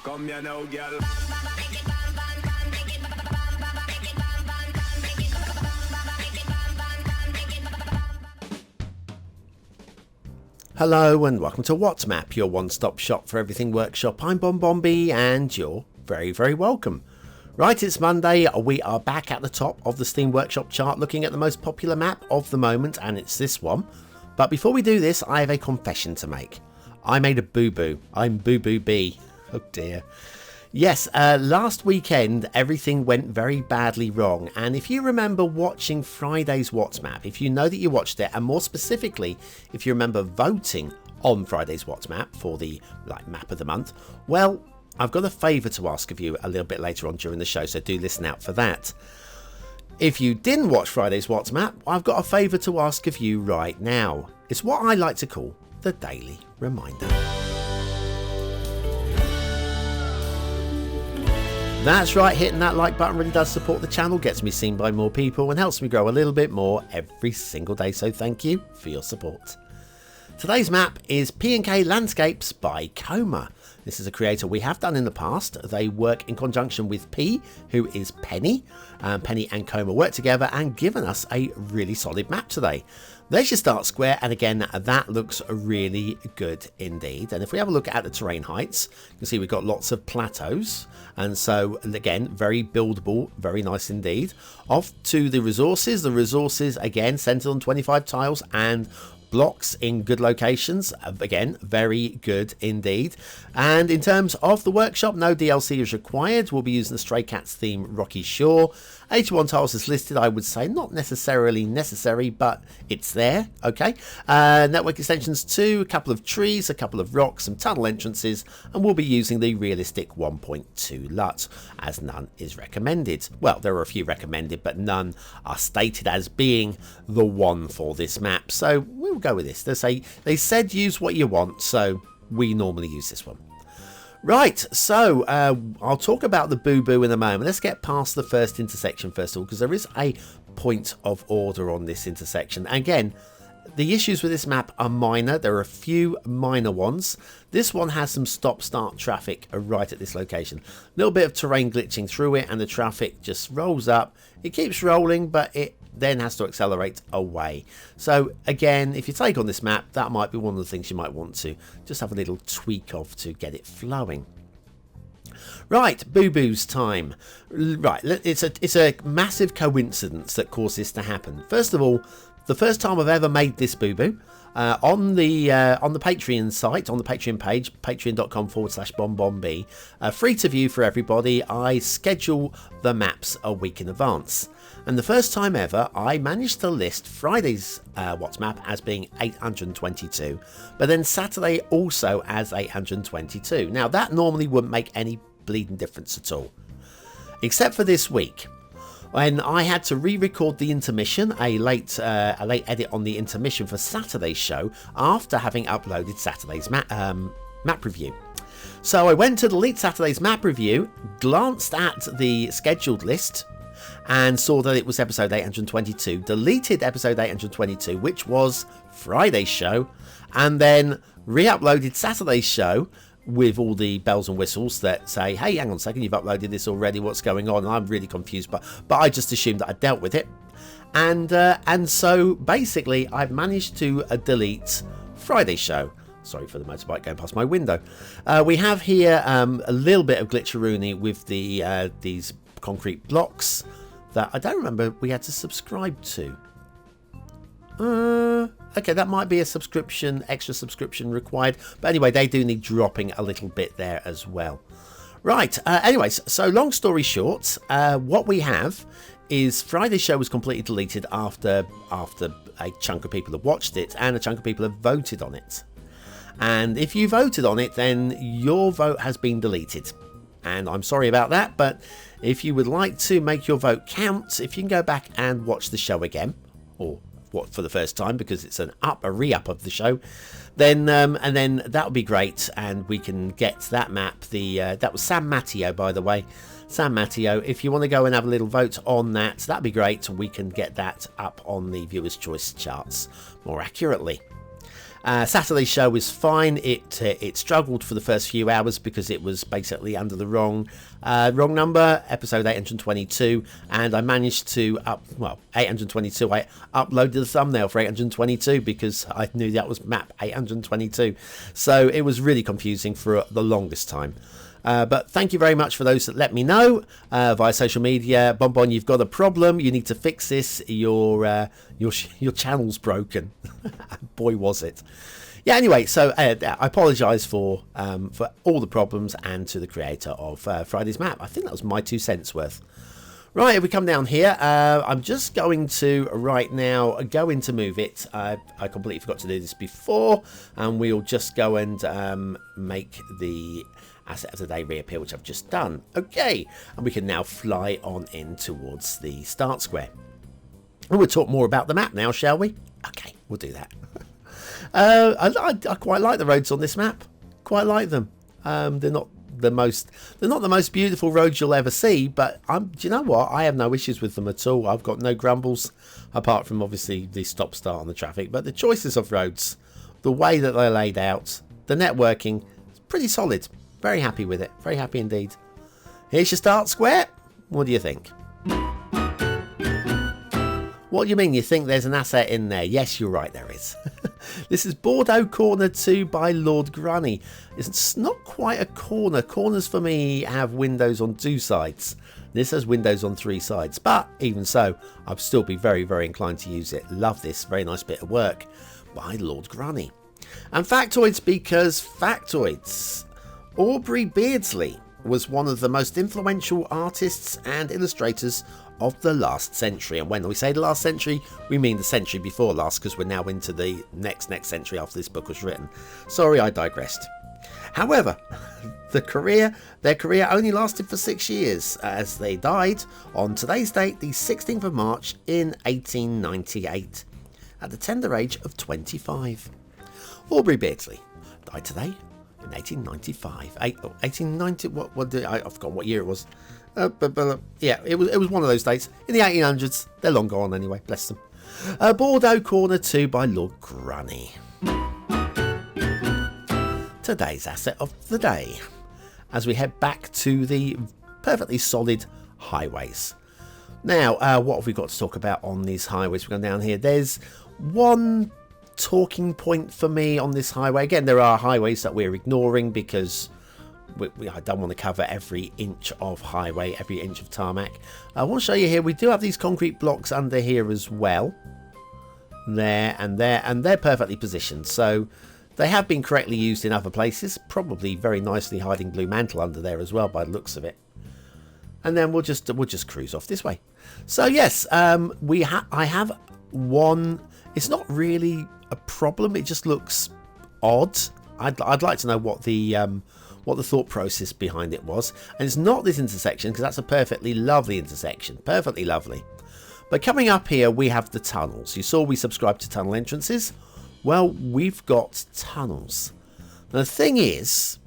Come here now, girl. Hello and welcome to WhatsMap, your one-stop shop for everything workshop. I'm BonBonB and you're very, very welcome. Right, it's Monday. We are back at the top of the Steam Workshop chart looking at the most popular map of the moment, and it's this one. But before we do this, I have a confession to make. I made a boo-boo. I'm BonBonB. Oh dear. Yes, last weekend everything went very badly wrong, and if you remember watching Friday's WhatsMap, if you know that you watched it, and more specifically if you remember voting on Friday's WhatsMap for the map of the month, well, I've got a favour to ask of you a little bit later on during the show, so do listen out for that. If you didn't watch Friday's WhatsMap, I've got a favour to ask of you right now. It's what I like to call the Daily Reminder. That's right, hitting that like button really does support the channel, gets me seen by more people and helps me grow a little bit more every single day, so thank you for your support. Today's map is P&K Landscapes by Koma. This is a creator we have done in the past. They work in conjunction with P, who is Penny. Penny and Koma work together and given us a really solid map today. There's your start square, and again, that looks really good indeed. And if we have a look at the terrain heights, you can see we've got lots of plateaus. And so, again, very buildable, very nice indeed. Off to the resources, again, centered on 25 tiles and blocks in good locations, again very good indeed. And in terms of the workshop, no DLC is required. We'll be using the Stray Cats theme Rocky Shore. 81 tiles is listed. I would say not necessarily necessary, but it's there. Okay, network extensions 2, a couple of trees, a couple of rocks, some tunnel entrances, and we'll be using the realistic 1.2 LUT, as none is recommended. Well, there are a few recommended, but none are stated as being the one for this map, so we'll go with this. They said use what you want, so we normally use this one. Right, so I'll talk about the boo-boo in a moment. Let's get past the first intersection first of all, because there is a point of order on this intersection. Again, the issues with this map are minor. There are a few minor ones. This one has some stop-start traffic right at this location. A little bit of terrain glitching through it, and the traffic just rolls up. It keeps rolling, but it then has to accelerate away. So again, if you take on this map, that might be one of the things you might want to just have a little tweak of to get it flowing. Right, boo-boos time. Right, it's a massive coincidence that caused this to happen. First of all, the first time I've ever made this boo-boo, on the Patreon site, on the Patreon page, patreon.com/BonBonB, free to view for everybody. I schedule the maps a week in advance. And the first time ever, I managed to list Friday's WhatsMap as being 822, but then Saturday also as 822. Now, that normally wouldn't make any bleeding difference at all, except for this week, when I had to re-record the intermission, a late edit on the intermission for Saturday's show after having uploaded Saturday's map review. So I went to delete Saturday's map review, glanced at the scheduled list, and saw that it was episode 822, deleted episode 822, which was Friday's show, and then re-uploaded Saturday's show with all the bells and whistles that say, hey, hang on a second, you've uploaded this already, what's going on? And I'm really confused, but I just assumed that I dealt with it. And so basically I've managed to delete Friday's show. Sorry for the motorbike going past my window. We have here a little bit of glitcheroony with these concrete blocks that I don't remember we had to subscribe to. Okay, that might be a subscription, extra subscription required. But anyway, they do need dropping a little bit there as well. Right, anyways, so long story short, what we have is Friday's show was completely deleted after a chunk of people have watched it and a chunk of people have voted on it. And if you voted on it, then your vote has been deleted. And I'm sorry about that, but if you would like to make your vote count, if you can go back and watch the show again, or what for the first time because it's a re-up of the show, then and then that would be great, and we can get that map. That was Sam Matteo, by the way. Sam Matteo, if you want to go and have a little vote on that, that'd be great. We can get that up on the viewers' choice charts more accurately. Saturday's show was fine. It struggled for the first few hours because it was basically under the wrong number, episode 822, and I managed to 822. I uploaded the thumbnail for 822 because I knew that was map 822, so it was really confusing for the longest time. But thank you very much for those that let me know via social media. BonBon, you've got a problem. You need to fix this. Your channel's broken. Boy, was it. Yeah, anyway, so I apologise for all the problems and to the creator of Friday's map. I think that was my 2 cents worth. Right, if we come down here, I'm just going to right now go into move it. I completely forgot to do this before, and we'll just go and make the asset of the day reappear, which I've just done. Okay, and we can now fly on in towards the start square. And we'll talk more about the map now, shall we? Okay, we'll do that. I quite like the roads on this map. Quite like them. They're not the most beautiful roads you'll ever see, but do you know what? I have no issues with them at all. I've got no grumbles, apart from obviously the stop start on the traffic. But the choices of roads, the way that they're laid out, the networking, it's pretty solid. Very happy with it. Very happy indeed. Here's your start square. What do you think? What do you mean? You think there's an asset in there? Yes, you're right, there is. This is Bordeaux Corner 2 by LordGruny. It's not quite a corner. Corners for me have windows on 2 sides. This has windows on 3 sides. But even so, I'd still be very, very inclined to use it. Love this. Very nice bit of work by LordGruny. And factoids because factoids. Aubrey Beardsley was one of the most influential artists and illustrators of the last century. And when we say the last century, we mean the century before last, because we're now into the next century after this book was written. Sorry, I digressed. However, their career only lasted for 6 years, as they died on today's date, the 16th of March in 1898, at the tender age of 25. Aubrey Beardsley died today in 1895. 1890. I forgot what year it was. Yeah, it was one of those dates in the 1800s. They're long gone anyway. Bless them. Bordeaux Corner 2 by LordGruny. Today's asset of the day, as we head back to the perfectly solid highways. Now, what have we got to talk about on these highways? We're going down here. There's one talking point for me on this highway. Again, there are highways that we're ignoring because I don't want to cover every inch of highway, every inch of tarmac. I want to show you here, we do have these concrete blocks under here as well. There and there, and they're perfectly positioned. So they have been correctly used in other places, probably very nicely hiding blue mantle under there as well by the looks of it. And then we'll just cruise off this way. So yes, I have one. It's not really a problem. It just looks odd. I'd like to know what the thought process behind it was. And it's not this intersection, because that's a perfectly lovely intersection. Perfectly lovely. But coming up here, we have the tunnels. You saw we subscribed to tunnel entrances. Well, we've got tunnels. Now, the thing is,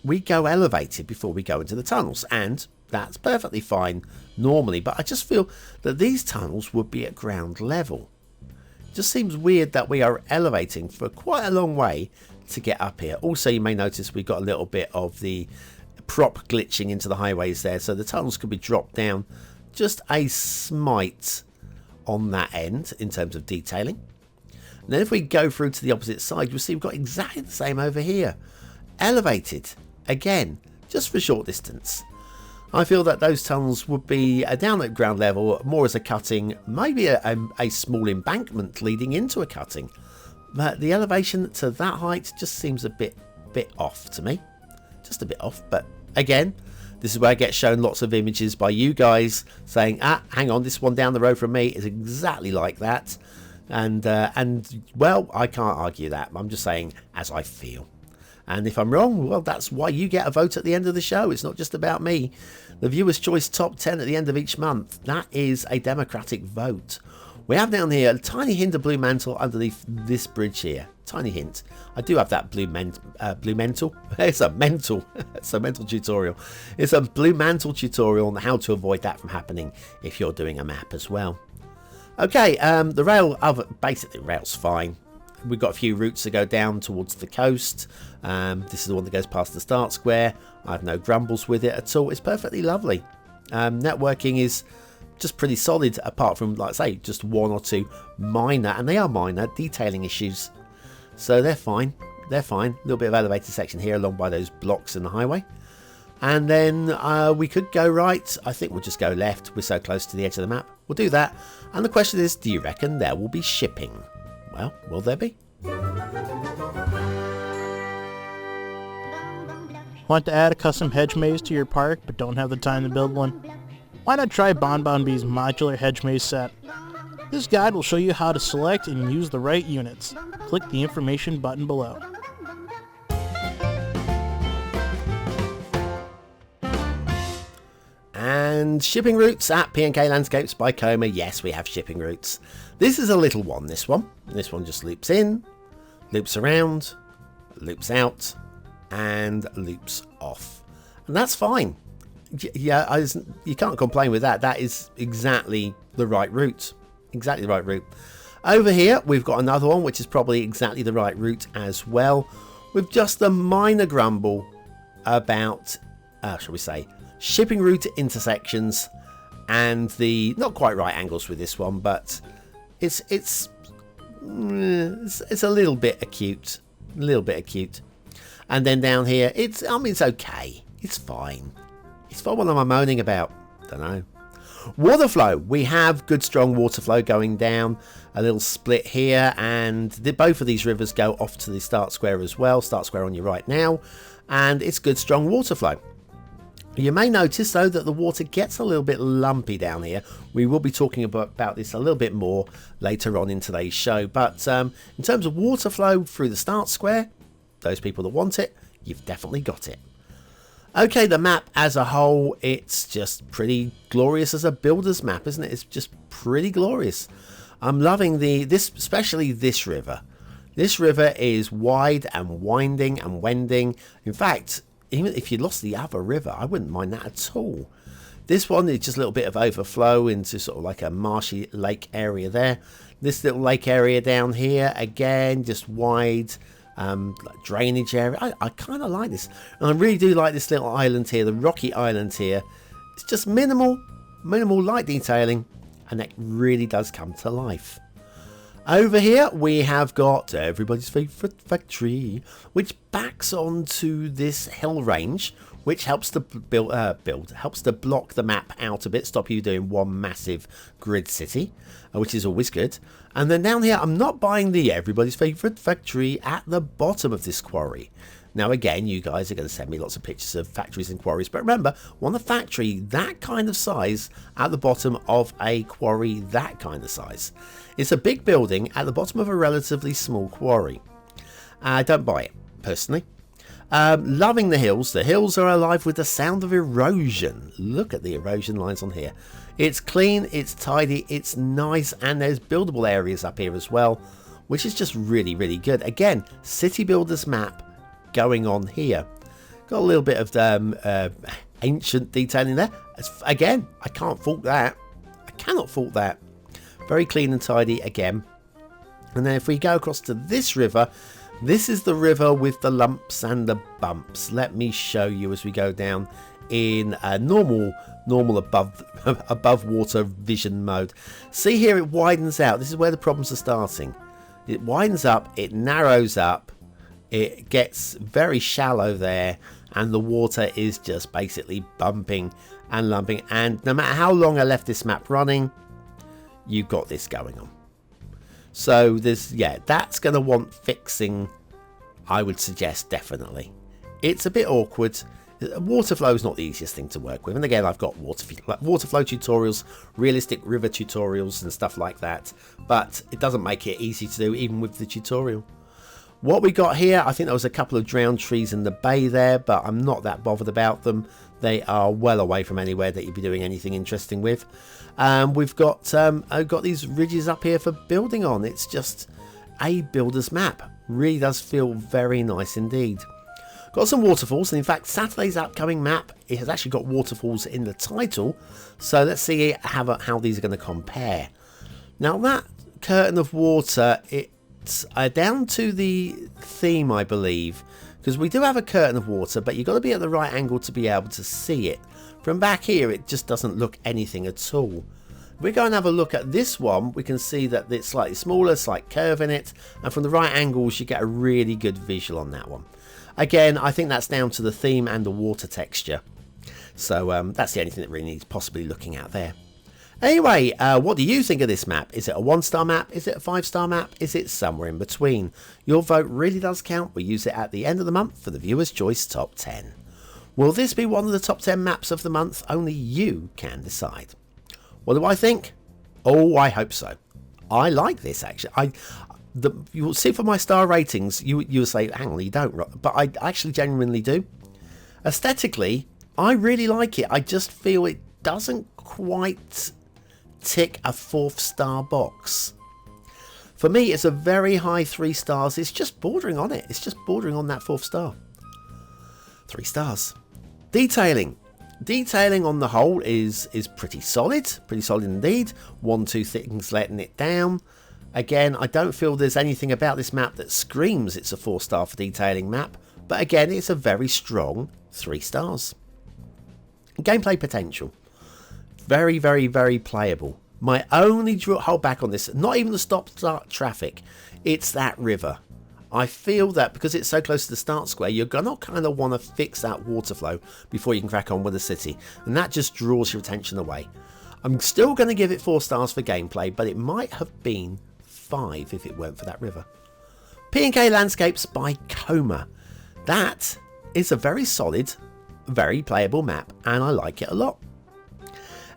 we go elevated before we go into the tunnels, and that's perfectly fine normally. But I just feel that these tunnels would be at ground level. It just seems weird that we are elevating for quite a long way to get up here. Also, you may notice we've got a little bit of the prop glitching into the highways there, so the tunnels could be dropped down just a smite on that end in terms of detailing. And then if we go through to the opposite side, you'll see we've got exactly the same over here. Elevated, again, just for short distance. I feel that those tunnels would be down at ground level, more as a cutting, maybe a small embankment leading into a cutting. But the elevation to that height just seems a bit off to me. Just a bit off, but again, this is where I get shown lots of images by you guys saying, hang on, this one down the road from me is exactly like that. And well, I can't argue that. I'm just saying as I feel. And if I'm wrong, well, that's why you get a vote at the end of the show. It's not just about me. The Viewer's Choice Top 10 at the end of each month. That is a democratic vote. We have down here a tiny hint of blue mantle underneath this bridge here. Tiny hint. I do have that blue mantle. It's a mental tutorial. It's a blue mantle tutorial on how to avoid that from happening if you're doing a map as well. Okay, the rail's fine. we've got a few routes that go down towards the coast. This is the one that goes past the start square. I have no grumbles with it at all. It's perfectly lovely. Networking is just pretty solid, apart from, like I say, just one or two minor, and they are minor, detailing issues. So they're fine. They're fine. A little bit of elevated section here along by those blocks in the highway. And then we could go right. I think we'll just go left. We're so close to the edge of the map. We'll do that. And the question is, do you reckon there will be shipping? Well, will there be? Want to add a custom hedge maze to your park but don't have the time to build one? Why not try BonBonB's modular hedge maze set? This guide will show you how to select and use the right units. Click the information button below. And shipping routes at P&K Landscapes by Koma. Yes, we have shipping routes. This is a little one, this one. This one just loops in, loops around, loops out, and loops off. And that's fine. Yeah, you can't complain with that. That is exactly the right route. Exactly the right route. Over here, we've got another one, which is probably exactly the right route as well, with just a minor grumble about, shall we say, shipping route intersections and the not quite right angles with this one, but it's a little bit acute, And then down here, it's okay, it's fine. It's fine. What am I moaning about? Don't know. Water flow. We have good strong water flow going down. A little split here, and both of these rivers go off to the start square as well. Start square on your right now, and it's good strong water flow. You may notice though that the water gets a little bit lumpy down here. We will be talking about this a little bit more later on in today's show. But in terms of water flow through the start square, those people that want it, you've definitely got it. Okay, the map as a whole, it's just pretty glorious as a builder's map, isn't it? It's just pretty glorious. I'm loving especially this river. This river is wide and winding and wending. In fact, even if you lost the other river, I wouldn't mind that at all. This one is just a little bit of overflow into sort of like a marshy lake area there. This little lake area down here, again, just wide. Drainage area. I kind of like this, and I really do like this little island here, the rocky island here. It's just minimal light detailing, and it really does come to life. Over here we have got everybody's favorite factory, which backs onto this hill range, which helps to helps to block the map out a bit, stop you doing one massive grid city, which is always good. And then down here, I'm not buying the everybody's favorite factory at the bottom of this quarry. Now again, you guys are going to send me lots of pictures of factories and quarries, but remember, want a factory that kind of size at the bottom of a quarry that kind of size. It's a big building at the bottom of a relatively small quarry. I don't buy it, personally. Loving the hills. The hills are alive with the sound of erosion. Look at the erosion lines on here. It's clean, it's tidy, it's nice, and there's buildable areas up here as well, which is just really, really good. Again, city builders map going on here. Got a little bit of ancient detailing there. Again, I can't fault that. I cannot fault that. Very clean and tidy again. And then if we go across to this river, this is the river with the lumps and the bumps. Let me show you as we go down in a normal above water vision mode. See here, it widens out. This is where the problems are starting. It widens up, it narrows up, it gets very shallow there, and the water is just basically bumping and lumping. And no matter how long I left this map running, you've got this going on. So there's, yeah, that's going to want fixing, I would suggest, definitely. It's a bit awkward. Water flow is not the easiest thing to work with. And again, I've got water flow tutorials, realistic river tutorials and stuff like that. But it doesn't make it easy to do, even with the tutorial. What we got here, I think there was a couple of drowned trees in the bay there, but I'm not that bothered about them. They are well away from anywhere that you'd be doing anything interesting with. We've got I've got these ridges up here for building on. It's just a builder's map. Really does feel very nice indeed. Got some waterfalls, and in fact Saturday's upcoming map, it has actually got waterfalls in the title. So let's see how these are going to compare. Now that curtain of water, down to the theme, I believe, because we do have a curtain of water, but you've got to be at the right angle to be able to see it. From back here, it just doesn't look anything at all. If we go and have a look at this one, we can see that it's slightly smaller, slight curve in it, and from the right angles, you get a really good visual on that one. Again, I think that's down to the theme and the water texture. So that's the only thing that really needs possibly looking at there. Anyway, what do you think of this map? Is it a 1-star map? Is it a 5-star map? Is it somewhere in between? Your vote really does count. We use it at the end of the month for the Viewer's Choice Top 10. Will this be one of the top 10 maps of the month? Only you can decide. What do I think? Oh, I hope so. I like this, actually. You'll see from my star ratings, you'll say, hang on, you don't. But I actually genuinely do. Aesthetically, I really like it. I just feel it doesn't quite tick a 4th-star box. For me, it's a very high 3 stars. It's just bordering on it. It's just bordering on that 4th star. 3 stars. Detailing. Detailing on the whole is pretty solid. Pretty solid indeed. 1-2 things letting it down. Again, I don't feel there's anything about this map that screams it's a 4-star for detailing map. But again, it's a very strong 3 stars. Gameplay potential. Very, very, very playable. My only hold back on this, not even the stop-start traffic, it's that river. I feel that because it's so close to the start square, you're going to kind of want to fix that water flow before you can crack on with the city. And that just draws your attention away. I'm still going to give it 4 stars for gameplay, but it might have been 5 if it weren't for that river. P&K Landscapes by Koma. That is a very solid, very playable map, and I like it a lot.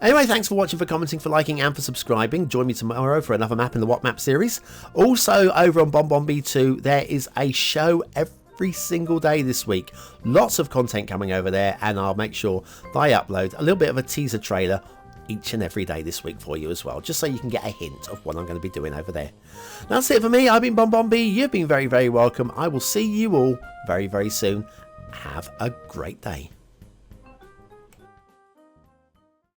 Anyway, thanks for watching, for commenting, for liking, and for subscribing. Join me tomorrow for another map in the What Map series. Also, over on BonBonB 2, there is a show every single day this week. Lots of content coming over there, and I'll make sure that I upload a little bit of a teaser trailer each and every day this week for you as well, just so you can get a hint of what I'm going to be doing over there. That's it for me. I've been BonBonB. You've been very, very welcome. I will see you all very, very soon. Have a great day.